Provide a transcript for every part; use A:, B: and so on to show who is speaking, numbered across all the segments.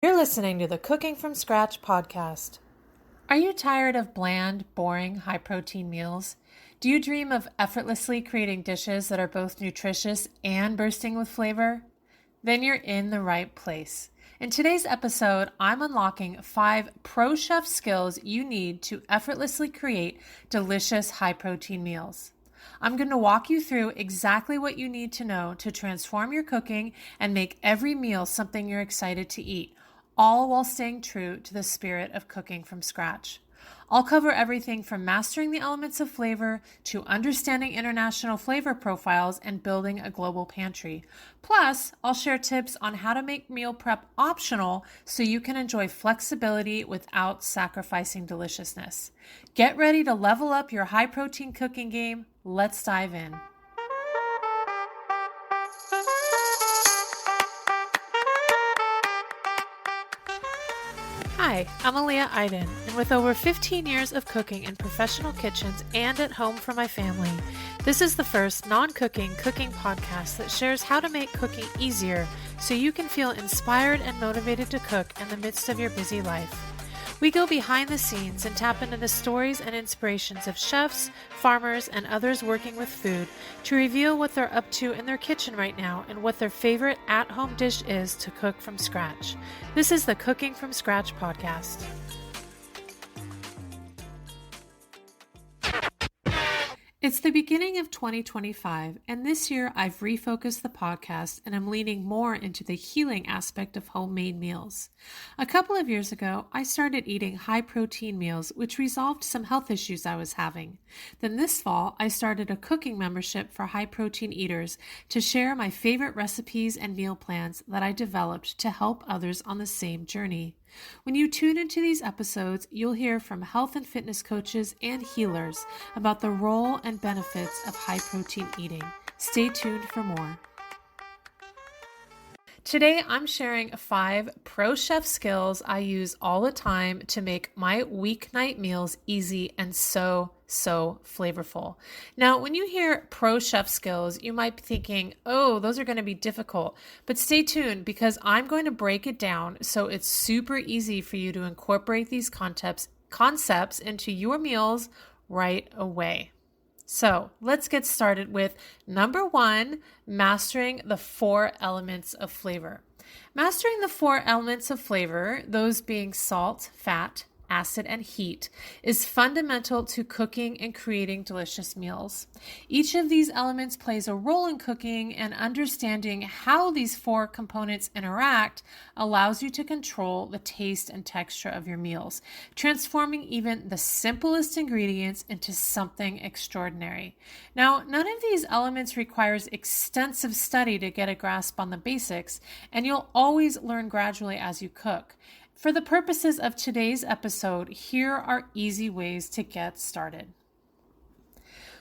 A: You're listening to the Cooking from Scratch podcast. Are you tired of bland, boring, high-protein meals? Do you dream of effortlessly creating dishes that are both nutritious and bursting with flavor? Then you're in the right place. In today's episode, I'm unlocking 5 pro chef skills you need to effortlessly create delicious high-protein meals. I'm going to walk you through exactly what you need to know to transform your cooking and make every meal something you're excited to eat, all while staying true to the spirit of cooking from scratch. I'll cover everything from mastering the elements of flavor to understanding international flavor profiles and building a global pantry. Plus, I'll share tips on how to make meal prep optional so you can enjoy flexibility without sacrificing deliciousness. Get ready to level up your high-protein cooking game. Let's dive in. Hi, I'm Aaliyah Iden, and with over 15 years of cooking in professional kitchens and at home for my family, this is the first non-cooking cooking podcast that shares how to make cooking easier so you can feel inspired and motivated to cook in the midst of your busy life. We go behind the scenes and tap into the stories and inspirations of chefs, farmers, and others working with food to reveal what they're up to in their kitchen right now and what their favorite at-home dish is to cook from scratch. This is the Cooking from Scratch podcast. It's the beginning of 2025, and this year I've refocused the podcast and I'm leaning more into the healing aspect of homemade meals. A couple of years ago, I started eating high-protein meals, which resolved some health issues I was having. Then this fall, I started a cooking membership for high-protein eaters to share my favorite recipes and meal plans that I developed to help others on the same journey. When you tune into these episodes, you'll hear from health and fitness coaches and healers about the role and benefits of high-protein eating. Stay tuned for more. Today, I'm sharing 5 pro chef skills I use all the time to make my weeknight meals easy and so flavorful. Now, when you hear pro chef skills, you might be thinking, oh, those are going to be difficult. But stay tuned because I'm going to break it down so it's super easy for you to incorporate these concepts into your meals right away. So let's get started with number 1, mastering the 4 elements of flavor. Mastering the 4 elements of flavor, those being salt, fat, acid, and heat, is fundamental to cooking and creating delicious meals. Each of these elements plays a role in cooking, and understanding how these 4 components interact allows you to control the taste and texture of your meals, transforming even the simplest ingredients into something extraordinary. Now, none of these elements requires extensive study to get a grasp on the basics, and you'll always learn gradually as you cook. For the purposes of today's episode, here are easy ways to get started.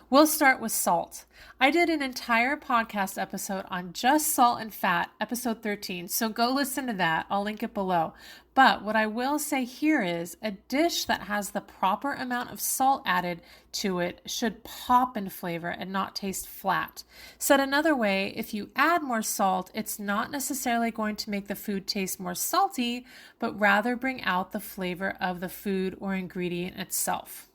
A: We'll start with salt. I did an entire podcast episode on just salt and fat, episode 13, so go listen to that. I'll link it below. But what I will say here is a dish that has the proper amount of salt added to it should pop in flavor and not taste flat. Said another way, if you add more salt, it's not necessarily going to make the food taste more salty, but rather bring out the flavor of the food or ingredient itself.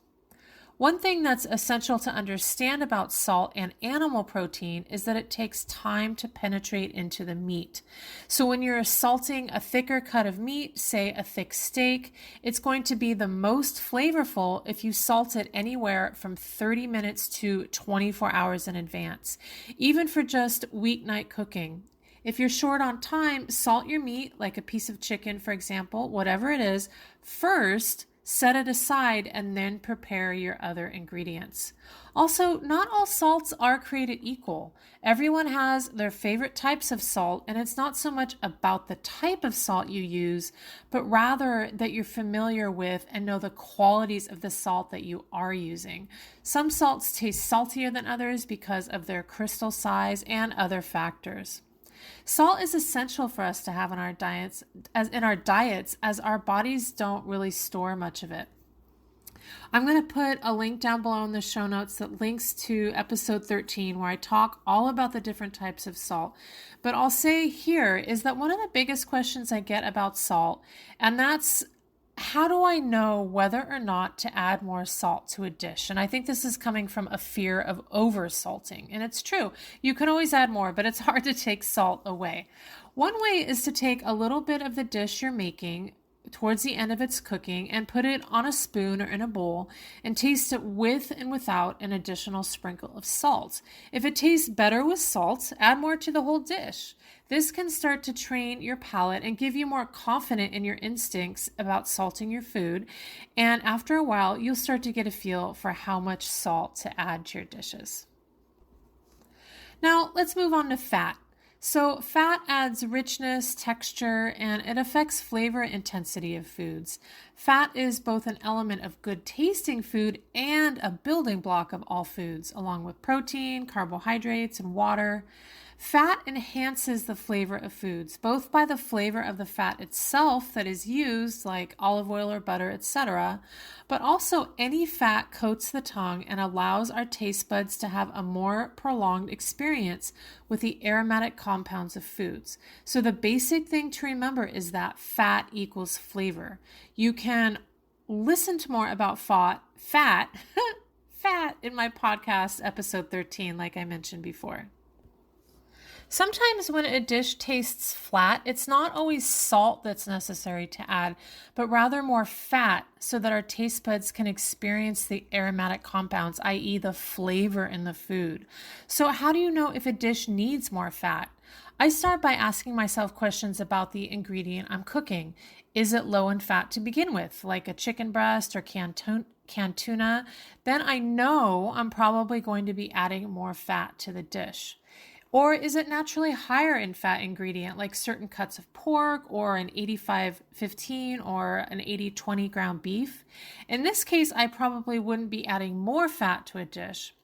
A: One thing that's essential to understand about salt and animal protein is that it takes time to penetrate into the meat. So when you're salting a thicker cut of meat, say a thick steak, it's going to be the most flavorful if you salt it anywhere from 30 minutes to 24 hours in advance, even for just weeknight cooking. If you're short on time, salt your meat, like a piece of chicken, for example, whatever it is, first. Set it aside and then prepare your other ingredients. Also, not all salts are created equal. Everyone has their favorite types of salt, and it's not so much about the type of salt you use, but rather that you're familiar with and know the qualities of the salt that you are using. Some salts taste saltier than others because of their crystal size and other factors. Salt is essential for us to have in our diets as our bodies don't really store much of it. I'm going to put a link down below in the show notes that links to episode 13, where I talk all about the different types of salt. But I'll say here is that one of the biggest questions I get about salt, and that's, how do I know whether or not to add more salt to a dish? And I think this is coming from a fear of over salting. And it's true, you can always add more, but it's hard to take salt away. One way is to take a little bit of the dish you're making towards the end of its cooking and put it on a spoon or in a bowl and taste it with and without an additional sprinkle of salt. If it tastes better with salt, add more to the whole dish. This can start to train your palate and give you more confidence in your instincts about salting your food. And after a while, you'll start to get a feel for how much salt to add to your dishes. Now, let's move on to fat. So fat adds richness, texture, and it affects flavor intensity of foods. Fat is both an element of good tasting food and a building block of all foods, along with protein, carbohydrates, and water. Fat enhances the flavor of foods, both by the flavor of the fat itself that is used, like olive oil or butter, etc., but also any fat coats the tongue and allows our taste buds to have a more prolonged experience with the aromatic compounds of foods. So the basic thing to remember is that fat equals flavor. You can listen to more about fat in my podcast, episode 13, like I mentioned before. Sometimes when a dish tastes flat, it's not always salt that's necessary to add, but rather more fat so that our taste buds can experience the aromatic compounds, i.e. the flavor in the food. So how do you know if a dish needs more fat? I start by asking myself questions about the ingredient I'm cooking. Is it low in fat to begin with, like a chicken breast or canned tuna? Then I know I'm probably going to be adding more fat to the dish. Or is it naturally higher in fat ingredient, like certain cuts of pork or an 85-15 or an 80-20 ground beef? In this case, I probably wouldn't be adding more fat to a dish.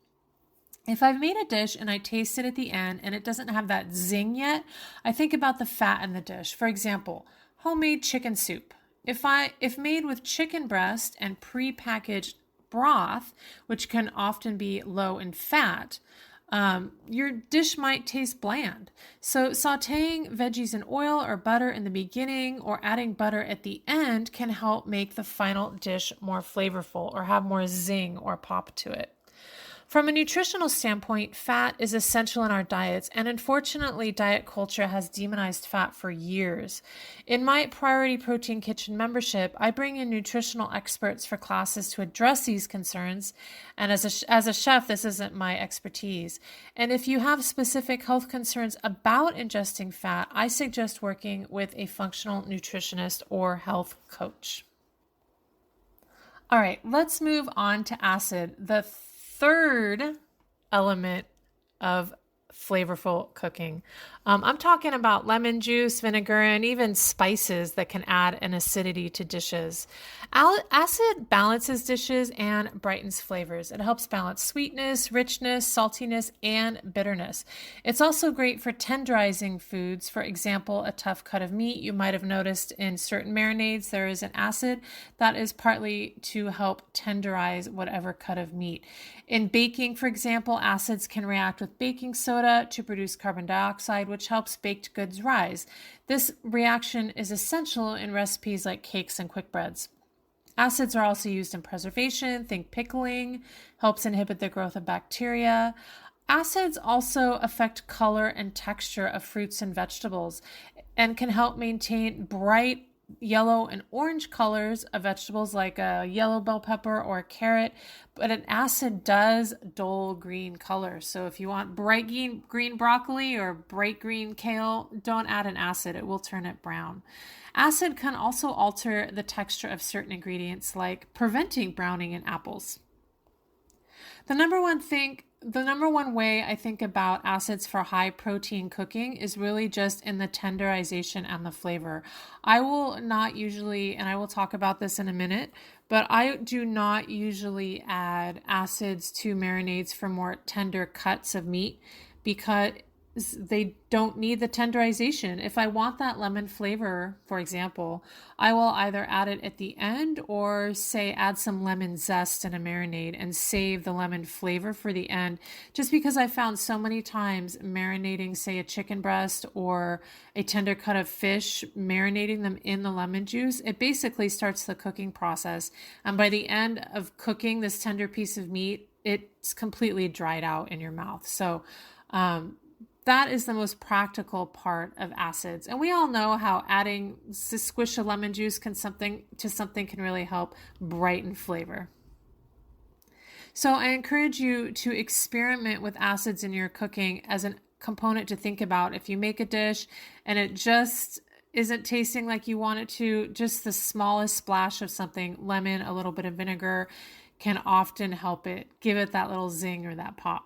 A: If I've made a dish and I taste it at the end and it doesn't have that zing yet, I think about the fat in the dish. For example, homemade chicken soup. If made with chicken breast and pre-packaged broth, which can often be low in fat, your dish might taste bland. So sauteing veggies in oil or butter in the beginning or adding butter at the end can help make the final dish more flavorful or have more zing or pop to it. From a nutritional standpoint, fat is essential in our diets, and unfortunately, diet culture has demonized fat for years. In my Priority Protein Kitchen membership, I bring in nutritional experts for classes to address these concerns, and as a chef, this isn't my expertise. And if you have specific health concerns about ingesting fat, I suggest working with a functional nutritionist or health coach. All right, let's move on to acid, the third element of flavorful cooking. I'm talking about lemon juice, vinegar, and even spices that can add an acidity to dishes. Acid balances dishes and brightens flavors. It helps balance sweetness, richness, saltiness, and bitterness. It's also great for tenderizing foods. For example, a tough cut of meat. You might have noticed in certain marinades there is an acid that is partly to help tenderize whatever cut of meat. In baking, for example, acids can react with baking soda to produce carbon dioxide, which helps baked goods rise. This reaction is essential in recipes like cakes and quick breads. Acids are also used in preservation. Think pickling, helps inhibit the growth of bacteria. Acids also affect color and texture of fruits and vegetables and can help maintain bright yellow and orange colors of vegetables like a yellow bell pepper or a carrot, but an acid does dull green color. So if you want bright green broccoli or bright green kale, don't add an acid. It will turn it brown. Acid can also alter the texture of certain ingredients, like preventing browning in apples. The number one way I think about acids for high protein cooking is really just in the tenderization and the flavor. I will not usually, and I will talk about this in a minute, but I do not usually add acids to marinades for more tender cuts of meat because they don't need the tenderization. If I want that lemon flavor, for example, I will either add it at the end or say add some lemon zest in a marinade and save the lemon flavor for the end. Just because I found so many times marinating, say, a chicken breast or a tender cut of fish, marinating them in the lemon juice, it basically starts the cooking process. And by the end of cooking this tender piece of meat, it's completely dried out in your mouth. So, that is the most practical part of acids. And we all know how adding a squish of lemon juice to something can really help brighten flavor. So I encourage you to experiment with acids in your cooking as a component to think about. If you make a dish and it just isn't tasting like you want it to, just the smallest splash of something, lemon, a little bit of vinegar, can often help it, give it that little zing or that pop.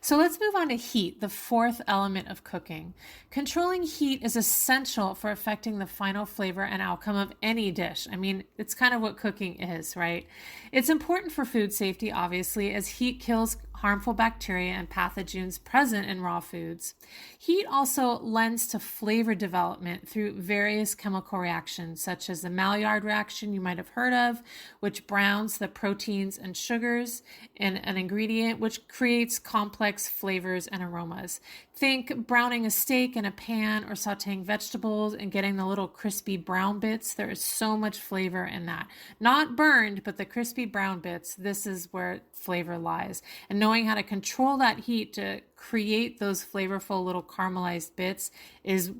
A: So let's move on to heat, the fourth element of cooking. Controlling heat is essential for affecting the final flavor and outcome of any dish. I mean, it's kind of what cooking is, right? It's important for food safety, obviously, as heat kills harmful bacteria and pathogens present in raw foods. Heat also lends to flavor development through various chemical reactions, such as the Maillard reaction you might have heard of, which browns the proteins and sugars in an ingredient, which creates complex flavors and aromas. Think browning a steak in a pan or sauteing vegetables and getting the little crispy brown bits. There is so much flavor in that. Not burned, but the crispy brown bits, this is where flavor lies. And knowing how to control that heat to create those flavorful little caramelized bits is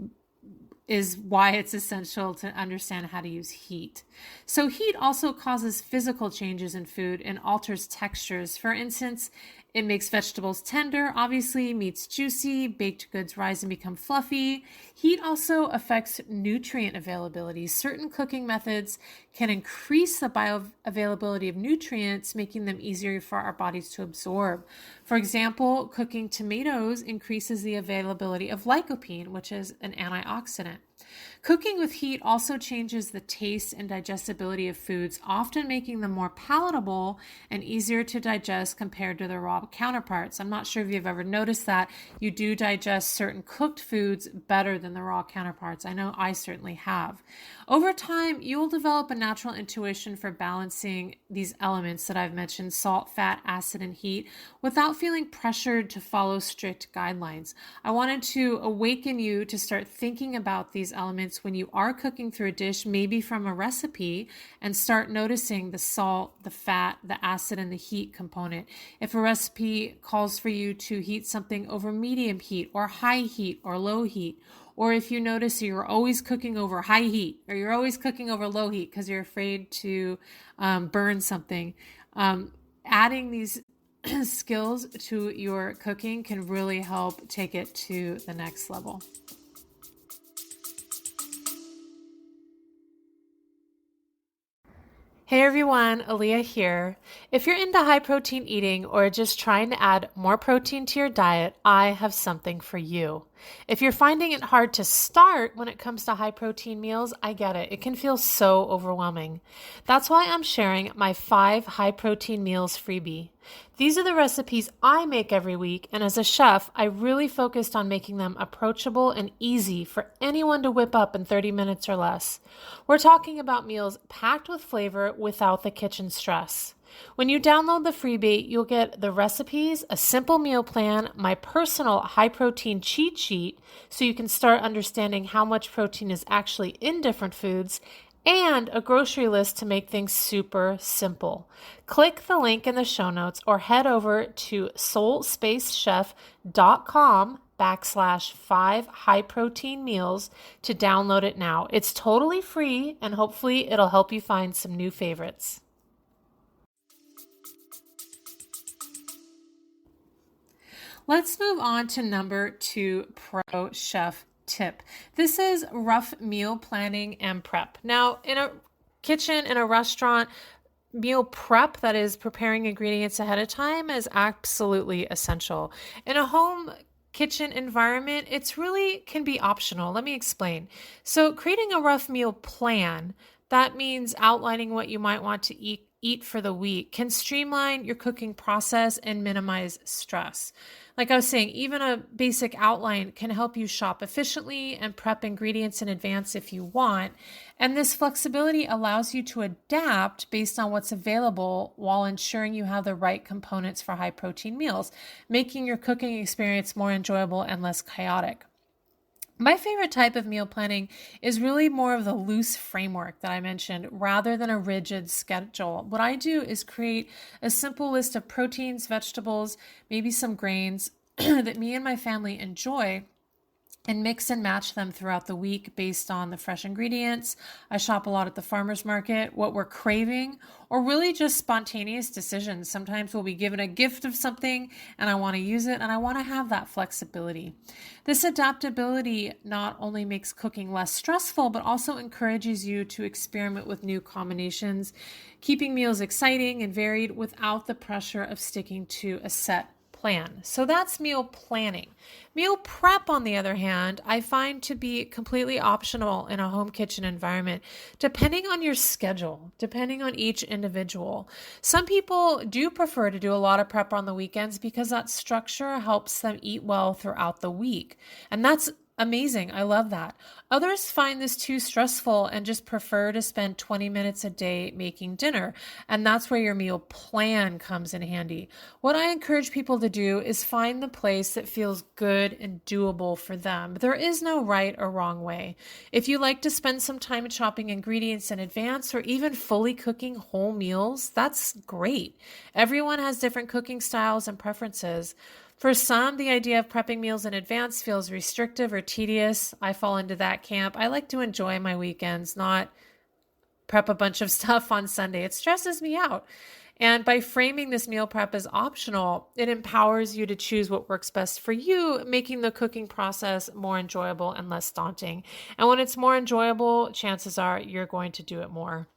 A: why it's essential to understand how to use heat. So heat also causes physical changes in food and alters textures. For instance, it makes vegetables tender, obviously, meats juicy, baked goods rise and become fluffy. Heat also affects nutrient availability. Certain cooking methods can increase the bioavailability of nutrients, making them easier for our bodies to absorb. For example, cooking tomatoes increases the availability of lycopene, which is an antioxidant. Cooking with heat also changes the taste and digestibility of foods, often making them more palatable and easier to digest compared to their raw counterparts. I'm not sure if you've ever noticed that. You do digest certain cooked foods better than the raw counterparts. I know I certainly have. Over time, you will develop a natural intuition for balancing these elements that I've mentioned, salt, fat, acid, and heat, without feeling pressured to follow strict guidelines. I wanted to awaken you to start thinking about these elements when you are cooking through a dish, maybe from a recipe, and start noticing the salt, the fat, the acid, and the heat component. If a recipe calls for you to heat something over medium heat or high heat or low heat, or if you notice you're always cooking over high heat or you're always cooking over low heat because you're afraid to burn something, adding these skills to your cooking can really help take it to the next level. Hey everyone, Aaliyah here. If you're into high protein eating or just trying to add more protein to your diet, I have something for you. If you're finding it hard to start when it comes to high protein meals, I get it. It can feel so overwhelming. That's why I'm sharing my 5 high protein meals freebie. These are the recipes I make every week, and as a chef, I really focused on making them approachable and easy for anyone to whip up in 30 minutes or less. We're talking about meals packed with flavor without the kitchen stress. When you download the freebie, you'll get the recipes, a simple meal plan, my personal high-protein cheat sheet so you can start understanding how much protein is actually in different foods, and a grocery list to make things super simple. Click the link in the show notes or head over to soulspacechef.com/5 high protein meals to download it now. It's totally free and hopefully it'll help you find some new favorites. Let's move on to number 2 pro chef tip. This is rough meal planning and prep. Now, in a kitchen, in a restaurant, meal prep, that is preparing ingredients ahead of time, is absolutely essential. In a home kitchen environment, it's really can be optional. Let me explain. So creating a rough meal plan, that means outlining what you might want to eat eat for the week can streamline your cooking process and minimize stress. Like I was saying, even a basic outline can help you shop efficiently and prep ingredients in advance if you want. And this flexibility allows you to adapt based on what's available while ensuring you have the right components for high protein meals, making your cooking experience more enjoyable and less chaotic. My favorite type of meal planning is really more of the loose framework that I mentioned rather than a rigid schedule. What I do is create a simple list of proteins, vegetables, maybe some grains that me and my family enjoy, and mix and match them throughout the week based on the fresh ingredients. I shop a lot at the farmer's market, what we're craving, or really just spontaneous decisions. Sometimes we'll be given a gift of something and I want to use it, and I want to have that flexibility. This adaptability not only makes cooking less stressful, but also encourages you to experiment with new combinations, keeping meals exciting and varied without the pressure of sticking to a set plan. So that's meal planning. Meal prep, on the other hand, I find to be completely optional in a home kitchen environment, depending on your schedule, depending on each individual. Some people do prefer to do a lot of prep on the weekends because that structure helps them eat well throughout the week. And that's amazing. I love that. Others find this too stressful and just prefer to spend 20 minutes a day making dinner. And that's where your meal plan comes in handy. What I encourage people to do is find the place that feels good and doable for them. There is no right or wrong way. If you like to spend some time chopping ingredients in advance or even fully cooking whole meals, that's great. Everyone has different cooking styles and preferences. For some, the idea of prepping meals in advance feels restrictive or tedious. I fall into that camp. I like to enjoy my weekends, not prep a bunch of stuff on Sunday. It stresses me out. And by framing this meal prep as optional, it empowers you to choose what works best for you, making the cooking process more enjoyable and less daunting. And when it's more enjoyable, chances are you're going to do it more.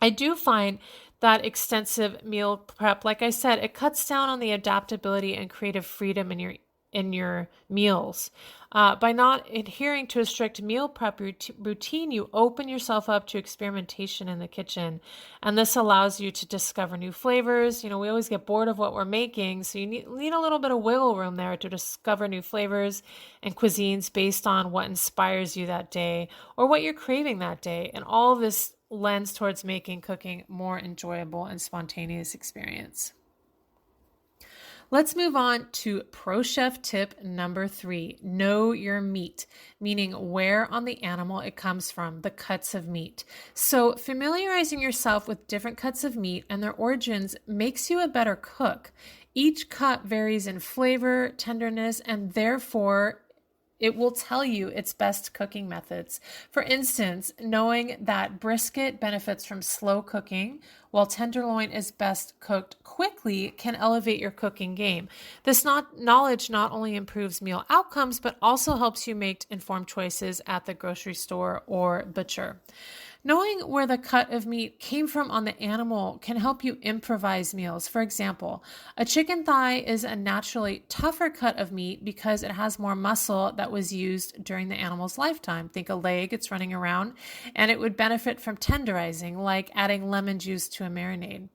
A: I do find that extensive meal prep, like I said, it cuts down on the adaptability and creative freedom in your meals. By not adhering to a strict meal prep routine, you open yourself up to experimentation in the kitchen, and this allows you to discover new flavors. We always get bored of what we're making, so you need a little bit of wiggle room there to discover new flavors and cuisines based on what inspires you that day or what you're craving that day, and all of this lends towards making cooking more enjoyable and spontaneous experience. Let's move on to Pro Chef tip number 3, know your meat, meaning where on the animal it comes from, the cuts of meat. So familiarizing yourself with different cuts of meat and their origins makes you a better cook. Each cut varies in flavor, tenderness, and therefore it will tell you its best cooking methods. For instance, knowing that brisket benefits from slow cooking, while tenderloin is best cooked quickly, can elevate your cooking game. This knowledge not only improves meal outcomes, but also helps you make informed choices at the grocery store or butcher. Knowing where the cut of meat came from on the animal can help you improvise meals. For example, a chicken thigh is a naturally tougher cut of meat because it has more muscle that was used during the animal's lifetime. Think a leg, it's running around, and it would benefit from tenderizing, like adding lemon juice to a marinade.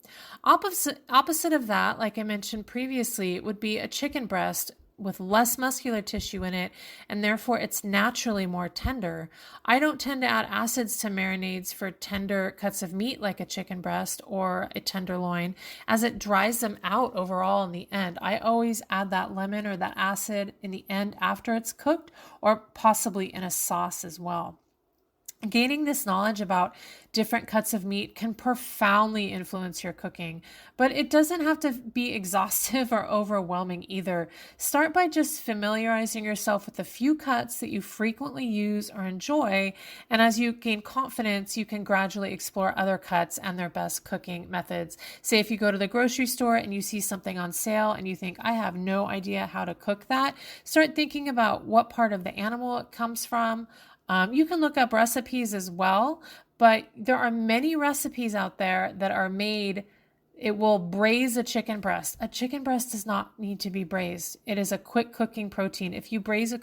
A: Opposite of that, like I mentioned previously, would be a chicken breast with less muscular tissue in it, and therefore it's naturally more tender. I don't tend to add acids to marinades for tender cuts of meat like a chicken breast or a tenderloin, as it dries them out overall in the end. I always add that lemon or that acid in the end after it's cooked, or possibly in a sauce as well. Gaining this knowledge about different cuts of meat can profoundly influence your cooking, but it doesn't have to be exhaustive or overwhelming either. Start by just familiarizing yourself with a few cuts that you frequently use or enjoy, and as you gain confidence, you can gradually explore other cuts and their best cooking methods. Say if you go to the grocery store and you see something on sale and you think, I have no idea how to cook that, start thinking about what part of the animal it comes from. You can look up recipes as well, but there are many recipes out there that are made. It will braise a chicken breast. A chicken breast does not need to be braised. It is a quick cooking protein. If you braise a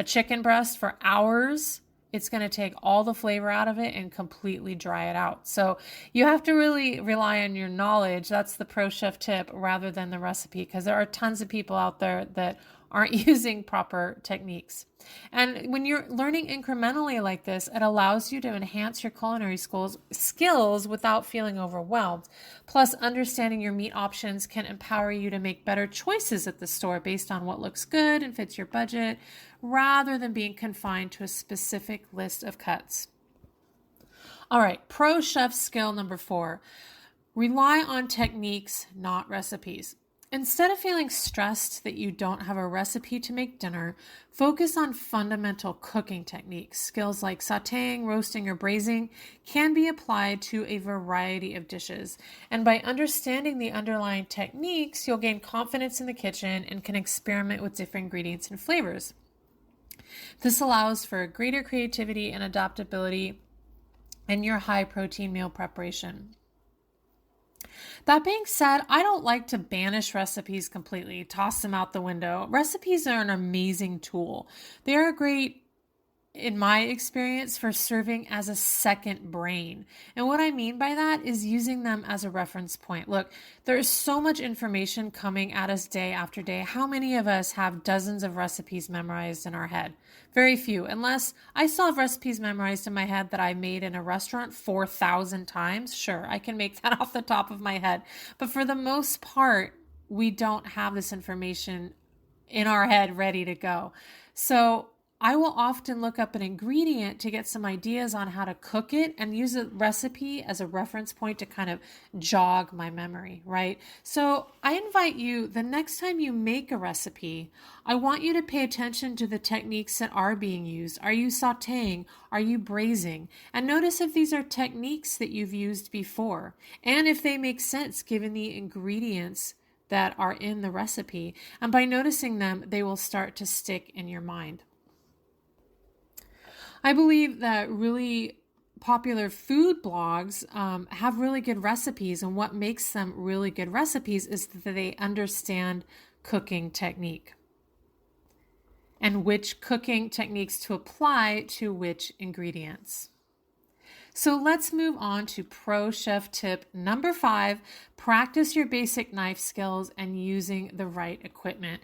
A: chicken breast for hours, it's going to take all the flavor out of it and completely dry it out. So you have to really rely on your knowledge. That's the pro chef tip rather than the recipe, because there are tons of people out there that aren't using proper techniques. And when you're learning incrementally like this, it allows you to enhance your culinary skills without feeling overwhelmed. Plus, understanding your meat options can empower you to make better choices at the store based on what looks good and fits your budget, rather than being confined to a specific list of cuts. All right, pro chef skill number 4, rely on techniques, not recipes. Instead of feeling stressed that you don't have a recipe to make dinner, focus on fundamental cooking techniques. Skills like sautéing, roasting, or braising can be applied to a variety of dishes. And by understanding the underlying techniques, you'll gain confidence in the kitchen and can experiment with different ingredients and flavors. This allows for greater creativity and adaptability in your high-protein meal preparation. That being said, I don't like to banish recipes completely, toss them out the window. Recipes are an amazing tool. They are great, in my experience, for serving as a second brain. And what I mean by that is using them as a reference point. Look, there is so much information coming at us day after day. How many of us have dozens of recipes memorized in our head? Very few, unless I still have recipes memorized in my head that I made in a restaurant 4,000 times. Sure, I can make that off the top of my head. But for the most part, we don't have this information in our head ready to go. So I will often look up an ingredient to get some ideas on how to cook it and use a recipe as a reference point to kind of jog my memory, right? So I invite you, the next time you make a recipe, I want you to pay attention to the techniques that are being used. Are you sautéing? Are you braising? And notice if these are techniques that you've used before, and if they make sense given the ingredients that are in the recipe. And by noticing them, they will start to stick in your mind. I believe that really popular food blogs have really good recipes, and what makes them really good recipes is that they understand cooking technique and which cooking techniques to apply to which ingredients. So let's move on to pro chef tip number 5, practice your basic knife skills and using the right equipment.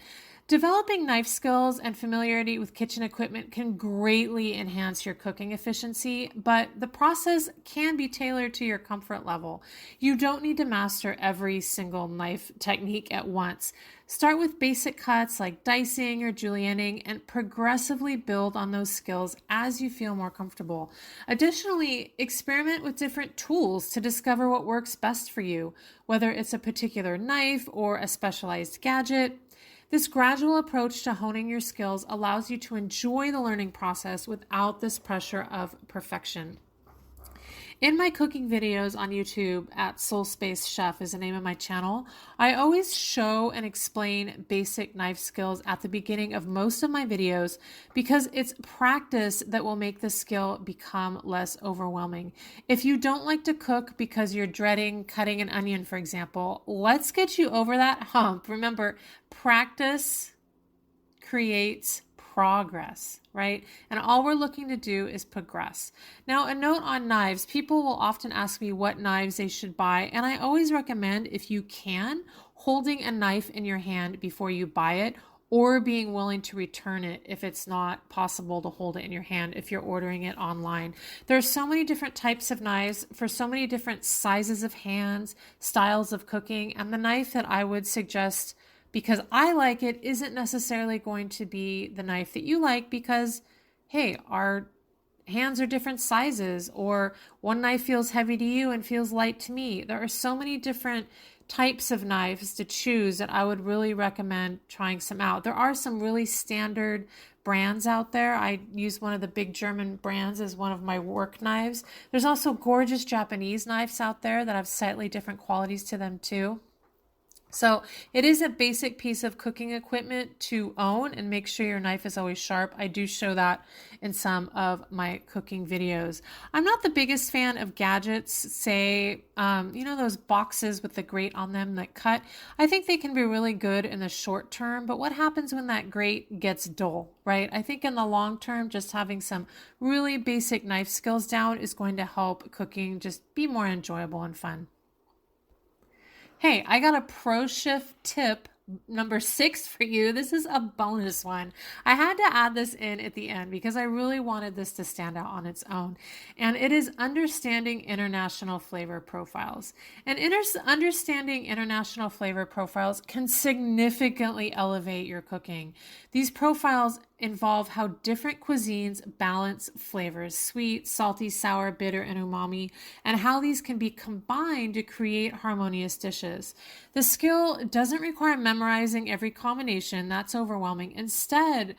A: Developing knife skills and familiarity with kitchen equipment can greatly enhance your cooking efficiency, but the process can be tailored to your comfort level. You don't need to master every single knife technique at once. Start with basic cuts like dicing or julienning and progressively build on those skills as you feel more comfortable. Additionally, experiment with different tools to discover what works best for you, whether it's a particular knife or a specialized gadget. This gradual approach to honing your skills allows you to enjoy the learning process without this pressure of perfection. In my cooking videos on YouTube at Soul Space Chef is the name of my channel, I always show and explain basic knife skills at the beginning of most of my videos because it's practice that will make the skill become less overwhelming. If you don't like to cook because you're dreading cutting an onion, for example, let's get you over that hump. Remember, practice creates progress, right? And all we're looking to do is progress. Now, a note on knives. People will often ask me what knives they should buy, and I always recommend, if you can, holding a knife in your hand before you buy it, or being willing to return it if it's not possible to hold it in your hand if you're ordering it online. There are so many different types of knives for so many different sizes of hands, styles of cooking, and the knife that I would suggest, because I like it, isn't necessarily going to be the knife that you like because, hey, our hands are different sizes, or one knife feels heavy to you and feels light to me. There are so many different types of knives to choose that I would really recommend trying some out. There are some really standard brands out there. I use one of the big German brands as one of my work knives. There's also gorgeous Japanese knives out there that have slightly different qualities to them too. So it is a basic piece of cooking equipment to own, and make sure your knife is always sharp. I do show that in some of my cooking videos. I'm not the biggest fan of gadgets, say, those boxes with the grate on them that cut. I think they can be really good in the short term, but what happens when that grate gets dull, right? I think in the long term, just having some really basic knife skills down is going to help cooking just be more enjoyable and fun. Hey, I got a pro chef tip number 6 for you. This is a bonus one. I had to add this in at the end because I really wanted this to stand out on its own. And it is understanding international flavor profiles. And understanding international flavor profiles can significantly elevate your cooking. These profiles involve how different cuisines balance flavors, sweet, salty, sour, bitter, and umami, and how these can be combined to create harmonious dishes. The skill doesn't require memorizing every combination. That's overwhelming. Instead,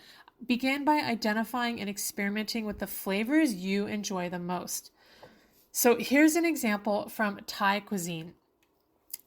A: begin by identifying and experimenting with the flavors you enjoy the most. So here's an example from Thai cuisine.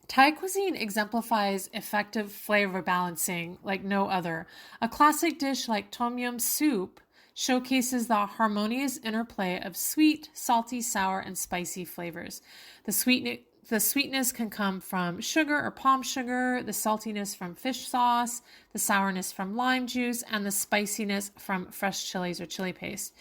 A: Thai cuisine exemplifies effective flavor balancing like no other. A classic dish like tom yum soup showcases the harmonious interplay of sweet, salty, sour, and spicy flavors. The sweetness can come from sugar or palm sugar, the saltiness from fish sauce, the sourness from lime juice, and the spiciness from fresh chilies or chili paste.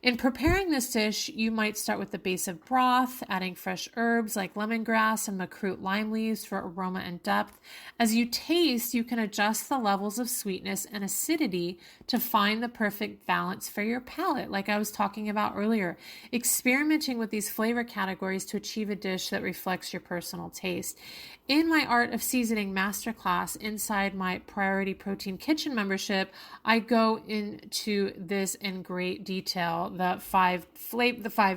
A: In preparing this dish, you might start with the base of broth, adding fresh herbs like lemongrass and makrut lime leaves for aroma and depth. As you taste, you can adjust the levels of sweetness and acidity to find the perfect balance for your palate, like I was talking about earlier. Experimenting with these flavor categories to achieve a dish that reflects your personal taste. In my Art of Seasoning masterclass inside my Priority Protein Kitchen membership, I go into this in great detail. The five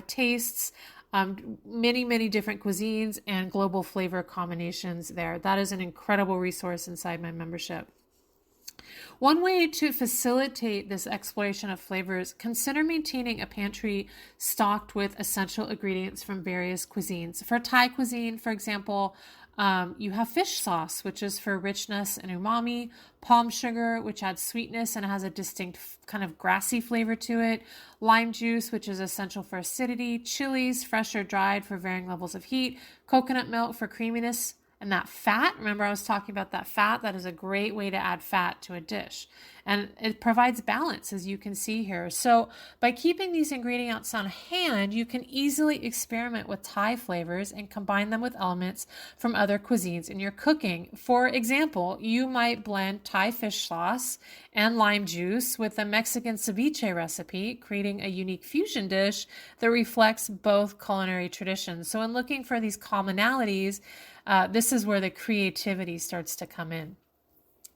A: tastes, many different cuisines, and global flavor combinations there. That is an incredible resource inside my membership. One way to facilitate this exploration of flavors, consider maintaining a pantry stocked with essential ingredients from various cuisines. For Thai cuisine, for example, you have fish sauce, which is for richness and umami, palm sugar, which adds sweetness and has a distinct kind of grassy flavor to it, lime juice, which is essential for acidity, chilies, fresh or dried for varying levels of heat, coconut milk for creaminess, and that fat. Remember, I was talking about that fat. That is a great way to add fat to a dish. And it provides balance, as you can see here. So by keeping these ingredients on hand, you can easily experiment with Thai flavors and combine them with elements from other cuisines in your cooking. For example, you might blend Thai fish sauce and lime juice with a Mexican ceviche recipe, creating a unique fusion dish that reflects both culinary traditions. So in looking for these commonalities, this is where the creativity starts to come in.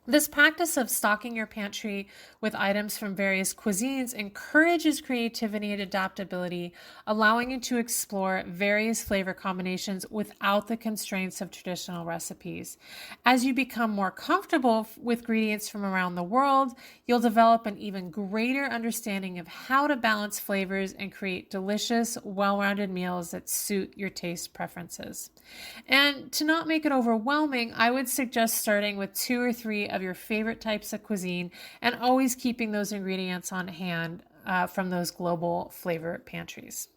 A: This practice of stocking your pantry with items from various cuisines encourages creativity and adaptability, allowing you to explore various flavor combinations without the constraints of traditional recipes. As you become more comfortable with ingredients from around the world, you'll develop an even greater understanding of how to balance flavors and create delicious, well-rounded meals that suit your taste preferences. And to not make it overwhelming, I would suggest starting with 2 or 3 of your favorite types of cuisine and always keeping those ingredients on hand from those global flavor pantries.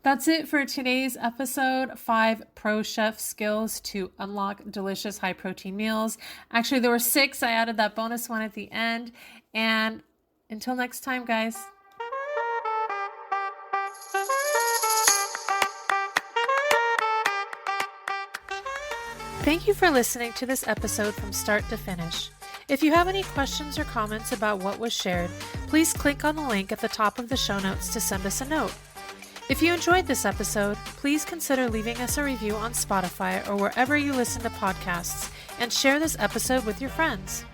A: That's it for today's episode, 5 pro chef skills to unlock delicious high protein meals. Actually, there were 6. I added that bonus one at the end. And until next time, guys. Thank you for listening to this episode from start to finish. If you have any questions or comments about what was shared, please click on the link at the top of the show notes to send us a note. If you enjoyed this episode, please consider leaving us a review on Spotify or wherever you listen to podcasts, and share this episode with your friends.